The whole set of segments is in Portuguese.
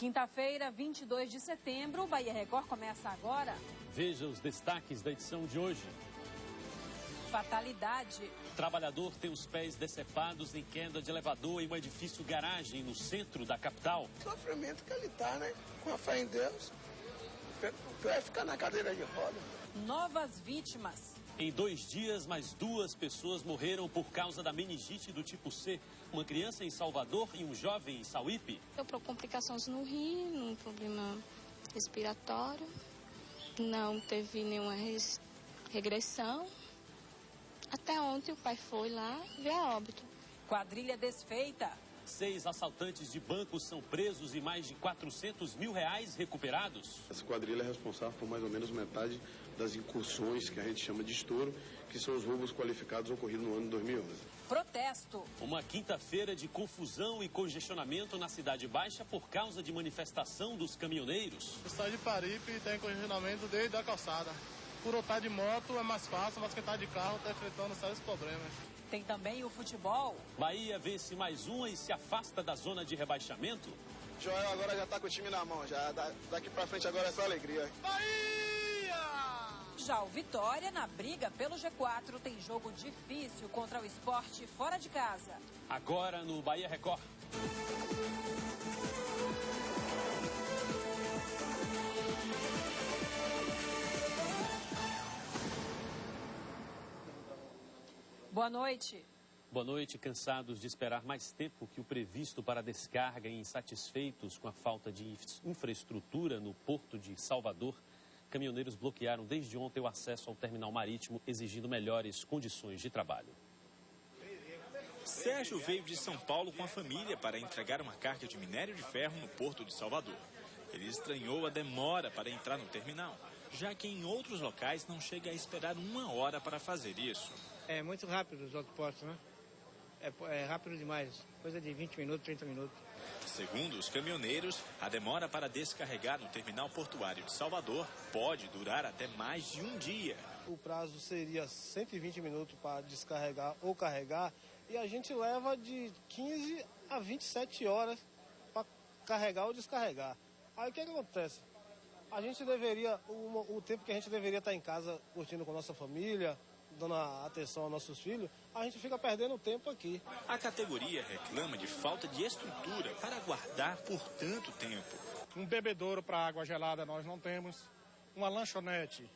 Quinta-feira, 22 de setembro, o Bahia Record começa agora. Veja os destaques da edição de hoje. Fatalidade. Trabalhador tem os pés decepados em queda de elevador em um edifício garagem no centro da capital. Sofrimento que ele tá, né? Com a fé em Deus. O pior é ficar na cadeira de roda. Novas vítimas. Em 2 dias, mais 2 pessoas morreram por causa da meningite do tipo C. Uma criança em Salvador e um jovem em Sauípe. Eu por complicações no rim, um problema respiratório. Não teve nenhuma regressão. Até ontem o pai foi lá ver a óbito. Quadrilha desfeita. 6 assaltantes de bancos são presos e mais de R$400 mil recuperados. Essa quadrilha é responsável por mais ou menos metade das incursões que a gente chama de estouro, que são os roubos qualificados ocorridos no ano de 2011. Protesto. Uma quinta-feira de confusão e congestionamento na Cidade Baixa por causa de manifestação dos caminhoneiros. O estado de Paripe tem congestionamento desde a calçada. Por estar de moto é mais fácil, mas quem está de carro está enfrentando sérios problemas. Tem também o futebol. Bahia vence mais uma e se afasta da zona de rebaixamento. Joel agora já tá com o time na mão, já daqui pra frente agora é só alegria. Bahia! Já o Vitória, na briga pelo G4, tem jogo difícil contra o Sport fora de casa. Agora no Bahia Record. Boa noite. Boa noite. Cansados de esperar mais tempo que o previsto para a descarga e insatisfeitos com a falta de infraestrutura no porto de Salvador, caminhoneiros bloquearam desde ontem o acesso ao terminal marítimo, exigindo melhores condições de trabalho. Sérgio veio de São Paulo com a família para entregar uma carga de minério de ferro no porto de Salvador. Ele estranhou a demora para entrar no terminal, já que em outros locais não chega a esperar 1 hora para fazer isso. É muito rápido os outros postos, né? É rápido demais, coisa de 20 minutos, 30 minutos. Segundo os caminhoneiros, a demora para descarregar no terminal portuário de Salvador pode durar até mais de 1 dia. O prazo seria 120 minutos para descarregar ou carregar e a gente leva de 15 a 27 horas para carregar ou descarregar. Aí o que acontece? A gente deveria, o tempo que a gente deveria estar em casa curtindo com a nossa família, dando atenção aos nossos filhos, a gente fica perdendo tempo aqui. A categoria reclama de falta de estrutura para aguardar por tanto tempo. Um bebedouro para água gelada nós não temos, uma lanchonete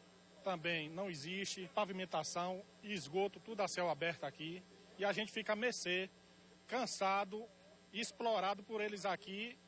também não existe, pavimentação e esgoto, tudo a céu aberto aqui. E a gente fica a mercê, cansado e explorado por eles aqui,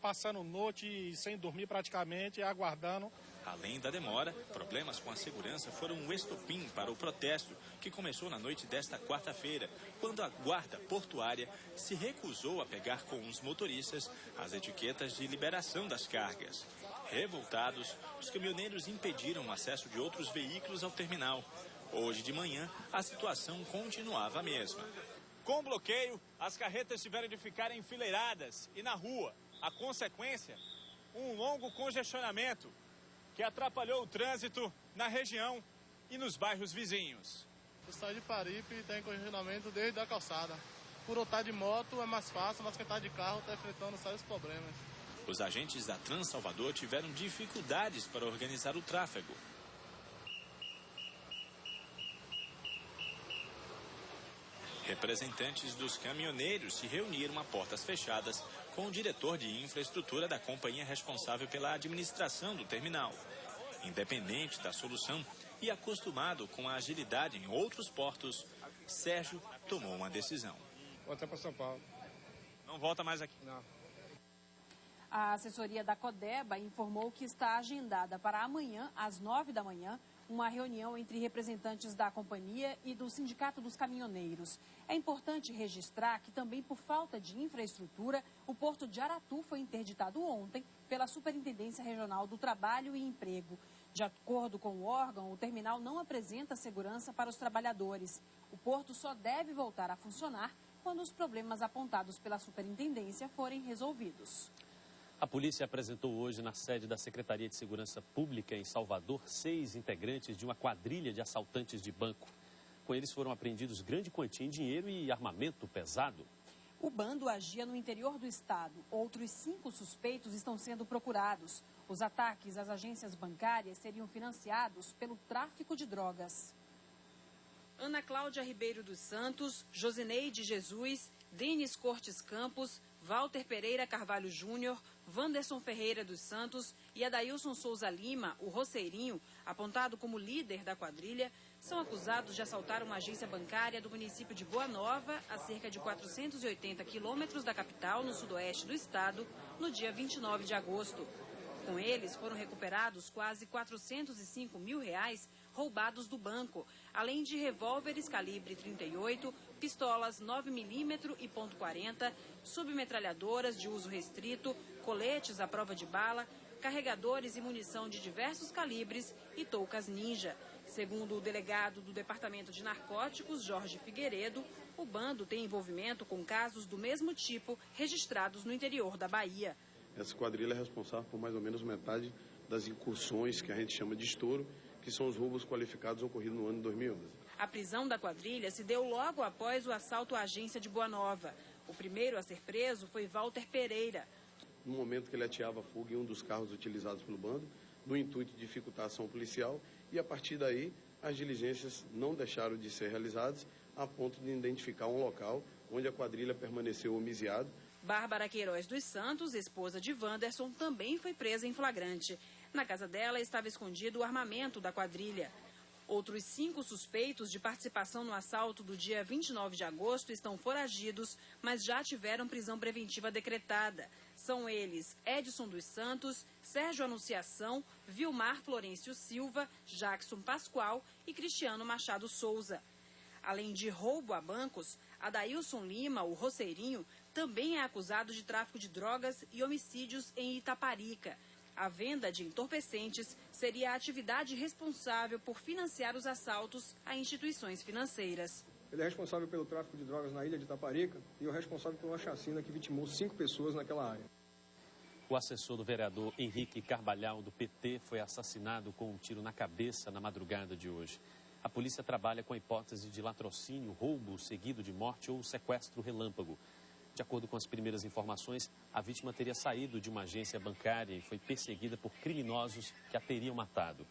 passando noite sem dormir praticamente, aguardando. Além da demora, problemas com a segurança foram um estopim para o protesto, que começou na noite desta quarta-feira, quando a guarda portuária se recusou a pegar com os motoristas as etiquetas de liberação das cargas. Revoltados, os caminhoneiros impediram o acesso de outros veículos ao terminal. Hoje de manhã, a situação continuava a mesma. Com o bloqueio, as carretas tiveram de ficar enfileiradas e na rua. A consequência, um longo congestionamento que atrapalhou o trânsito na região e nos bairros vizinhos. O estado de Paripe tem congestionamento desde a calçada. Por estar de moto é mais fácil, mas quem está de carro está enfrentando sérios problemas. Os agentes da Trans Salvador tiveram dificuldades para organizar o tráfego. Representantes dos caminhoneiros se reuniram a portas fechadas com o diretor de infraestrutura da companhia responsável pela administração do terminal. Independente da solução e acostumado com a agilidade em outros portos, Sérgio tomou uma decisão. Volta para São Paulo. Não volta mais aqui? Não. A assessoria da Codeba informou que está agendada para amanhã, às 9 da manhã, uma reunião entre representantes da companhia e do Sindicato dos Caminhoneiros. É importante registrar que também por falta de infraestrutura, o Porto de Aratu foi interditado ontem pela Superintendência Regional do Trabalho e Emprego. De acordo com o órgão, o terminal não apresenta segurança para os trabalhadores. O porto só deve voltar a funcionar quando os problemas apontados pela superintendência forem resolvidos. A polícia apresentou hoje na sede da Secretaria de Segurança Pública em Salvador 6 integrantes de uma quadrilha de assaltantes de banco. Com eles foram apreendidos grande quantia em dinheiro e armamento pesado. O bando agia no interior do estado. Outros 5 suspeitos estão sendo procurados. Os ataques às agências bancárias seriam financiados pelo tráfico de drogas. Ana Cláudia Ribeiro dos Santos, Josineide Jesus, Denis Cortes Campos, Walter Pereira Carvalho Júnior, Wanderson Ferreira dos Santos e Adailson Souza Lima, o Roceirinho, apontado como líder da quadrilha, são acusados de assaltar uma agência bancária do município de Boa Nova, a cerca de 480 quilômetros da capital, no sudoeste do estado, no dia 29 de agosto. Com eles, foram recuperados quase R$405 mil roubados do banco, além de revólveres calibre 38, pistolas 9mm e .40, submetralhadoras de uso restrito, coletes à prova de bala, carregadores e munição de diversos calibres e toucas ninja. Segundo o delegado do Departamento de Narcóticos, Jorge Figueiredo, o bando tem envolvimento com casos do mesmo tipo registrados no interior da Bahia. Essa quadrilha é responsável por mais ou menos metade das incursões que a gente chama de estouro, que são os roubos qualificados ocorridos no ano de 2011. A prisão da quadrilha se deu logo após o assalto à agência de Boa Nova. O primeiro a ser preso foi Walter Pereira. No momento que ele ateava fogo em um dos carros utilizados pelo bando, no intuito de dificultar a ação policial, e a partir daí as diligências não deixaram de ser realizadas a ponto de identificar um local onde a quadrilha permaneceu homiziada. Bárbara Queiroz dos Santos, esposa de Wanderson, também foi presa em flagrante. Na casa dela estava escondido o armamento da quadrilha. Outros 5 suspeitos de participação no assalto do dia 29 de agosto estão foragidos, mas já tiveram prisão preventiva decretada. São eles Edson dos Santos, Sérgio Anunciação, Vilmar Florencio Silva, Jackson Pascoal e Cristiano Machado Souza. Além de roubo a bancos, Adailson Lima, o Roceirinho, também é acusado de tráfico de drogas e homicídios em Itaparica. A venda de entorpecentes seria a atividade responsável por financiar os assaltos a instituições financeiras. Ele é responsável pelo tráfico de drogas na ilha de Itaparica e o responsável por uma chacina que vitimou 5 pessoas naquela área. O assessor do vereador Henrique Carvalhal, do PT, foi assassinado com um tiro na cabeça na madrugada de hoje. A polícia trabalha com a hipótese de latrocínio, roubo seguido de morte ou sequestro relâmpago. De acordo com as primeiras informações, a vítima teria saído de uma agência bancária e foi perseguida por criminosos que a teriam matado.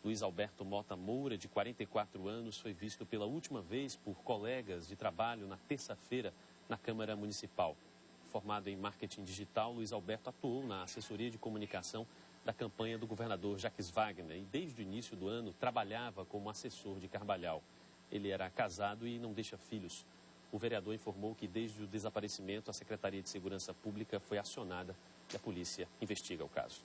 Luiz Alberto Mota Moura, de 44 anos, foi visto pela última vez por colegas de trabalho na terça-feira na Câmara Municipal. Formado em marketing digital, Luiz Alberto atuou na assessoria de comunicação da campanha do governador Jacques Wagner e desde o início do ano trabalhava como assessor de Carvalhal. Ele era casado e não deixa filhos. O vereador informou que desde o desaparecimento a Secretaria de Segurança Pública foi acionada e a polícia investiga o caso.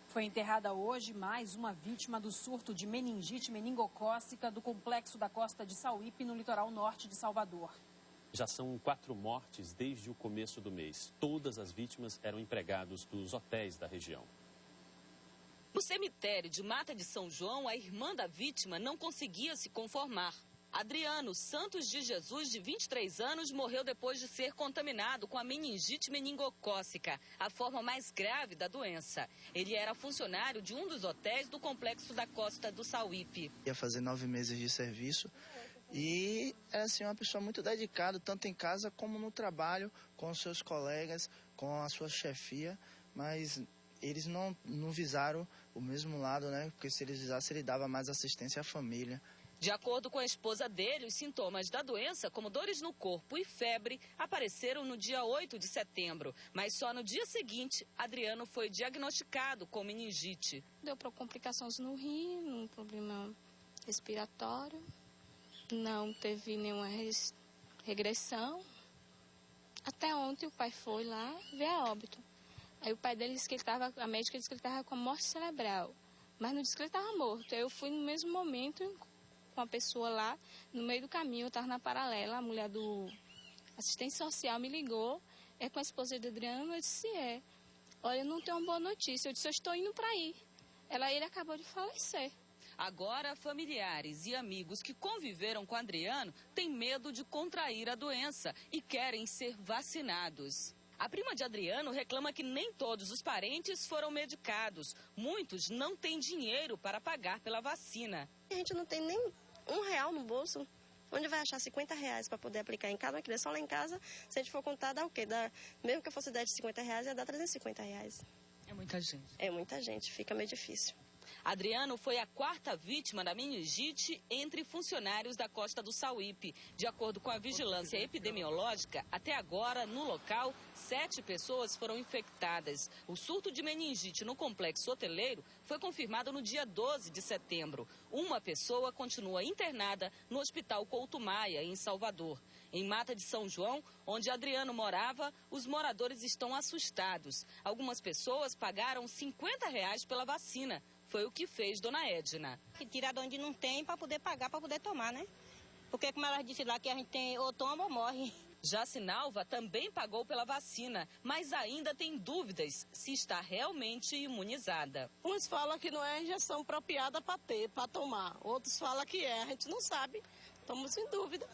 Foi enterrada hoje mais uma vítima do surto de meningite meningocócica do complexo da Costa de Sauípe, no litoral norte de Salvador. Já são 4 mortes desde o começo do mês. Todas as vítimas eram empregados dos hotéis da região. No cemitério de Mata de São João, a irmã da vítima não conseguia se conformar. Adriano Santos de Jesus, de 23 anos, morreu depois de ser contaminado com a meningite meningocócica, a forma mais grave da doença. Ele era funcionário de um dos hotéis do complexo da Costa do Sauípe. Ia fazer 9 meses de serviço e era assim, uma pessoa muito dedicada, tanto em casa como no trabalho, com os seus colegas, com a sua chefia, mas eles não visaram o mesmo lado, né? Porque se eles visassem, ele dava mais assistência à família. De acordo com a esposa dele, os sintomas da doença, como dores no corpo e febre, apareceram no dia 8 de setembro. Mas só no dia seguinte, Adriano foi diagnosticado com meningite. Deu para complicações no rim, um problema respiratório. Não teve nenhuma regressão. Até ontem o pai foi lá ver a óbito. Aí o pai dele disse que ele estava, a médica disse que ele estava com morte cerebral. Mas não disse que ele estava morto. Eu fui no mesmo momento com a pessoa lá, no meio do caminho, eu estava na paralela, a mulher do assistente social me ligou, é com a esposa de Adriano, eu disse, olha, eu não tenho uma boa notícia, eu disse, eu estou indo para aí. Ele acabou de falecer. Agora, familiares e amigos que conviveram com Adriano têm medo de contrair a doença e querem ser vacinados. A prima de Adriano reclama que nem todos os parentes foram medicados. Muitos não têm dinheiro para pagar pela vacina. A gente não tem nem R$1 no bolso. Onde vai achar R$50 para poder aplicar em cada uma criança? Só lá em casa, se a gente for contar, dá o quê? Mesmo que eu fosse 10 de R$50, ia dar R$350. É muita gente. É muita gente, fica meio difícil. Adriano foi a 4ª vítima da meningite entre funcionários da Costa do Sauípe. De acordo com a vigilância epidemiológica, até agora, no local, 7 pessoas foram infectadas. O surto de meningite no complexo hoteleiro foi confirmado no dia 12 de setembro. Uma pessoa continua internada no Hospital Couto Maia, em Salvador. Em Mata de São João, onde Adriano morava, os moradores estão assustados. Algumas pessoas pagaram R$50 pela vacina. Foi o que fez Dona Edna. Que tira de onde não tem para poder pagar, para poder tomar, né? Porque, como ela disse lá, que a gente tem ou toma ou morre. Jacinalva também pagou pela vacina, mas ainda tem dúvidas se está realmente imunizada. Uns falam que não é a injeção apropriada para tomar. Outros falam que é, a gente não sabe. Estamos em dúvida.